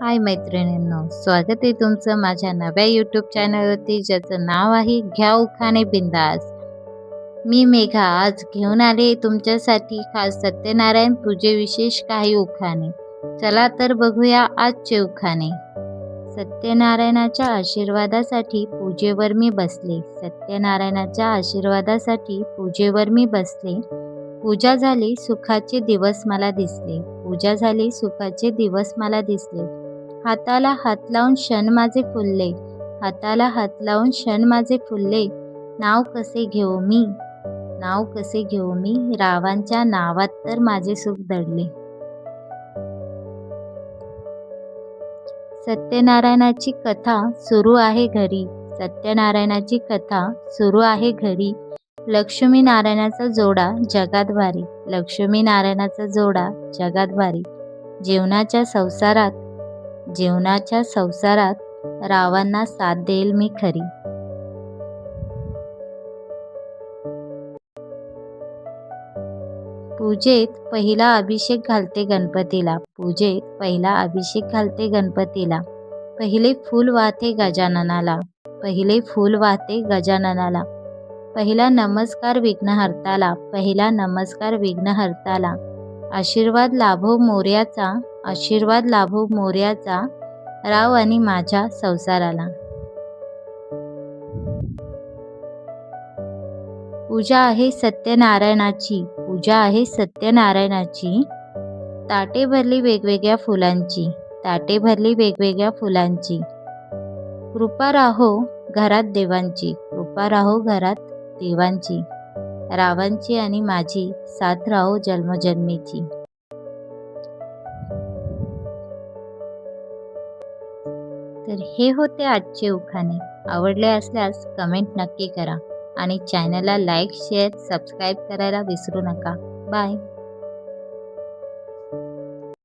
हाय मैत्रिणींनो, स्वागत आहे तुमचं माझ्या नव्या यूट्यूब चॅनलवरती ज्याचं नाव आहे घ्या उखाणे बिंदास. मी मेघा आज घेऊन आले तुमच्यासाठी खास सत्यनारायण पूजे विशेष काही उखाणे. चला तर बघूया आजचे उखाणे. सत्यनारायणाच्या आशीर्वादासाठी पूजेवर मी बसले. सत्यनारायणाच्या आशीर्वादासाठी पूजेवर मी बसले. पूजा झाली सुखाचे दिवस मला दिसले. पूजा झाली सुखाचे दिवस मला दिसले. हाताला हात लावून क्षण माझे फुलले. हाताला हात लावून क्षण माझे फुलले. नाव कसे घेऊ मी, नाव कसे घेऊ मी, रावांच्या नावात तर माझे सुख दडले. सत्यनारायणाची कथा सुरू आहे घरी. सत्यनारायणाची कथा सुरू आहे घरी. लक्ष्मी नारायणाचा जोडा जगात भारी. लक्ष्मी नारायणाचा जोडा जगात भारी. जीवनाच्या संसारात, जीवनाच्या संसारात रावांना साथ देईल मी खरी. पूजेत पहिला अभिषेक घालते गणपतीला. पूजेत पहिला अभिषेक घालते गणपतीला. पहिले फूल वाहते गजाननाला. पहिले फूल वाहते गजाननाला. पहिला नमस्कार विघ्नहर्ताला. पहिला नमस्कार विघ्नहर्ताला. आशीर्वाद लाभो मोर्याचा. आशीर्वाद लाभो मोर्याचा. राव आणि माझ्या संसाराला. पूजा आहे सत्यनारायणाची. पूजा आहे सत्यनारायणाची. ताटे भरली वेगवेगळ्या फुलांची. ताटे भरली वेगवेगळ्या फुलांची. कृपा राहो घरात देवांची. कृपा राहो घरात देवांची. रावांची आणि माझी साथ राहो जन्मजन्मीची. तर हे होते आजचे उखाणे. आवडले असल्यास कमेंट नक्की करा आणि चॅनलला लाईक, शेअर, सबस्क्राईब करायला विसरू नका. बाय.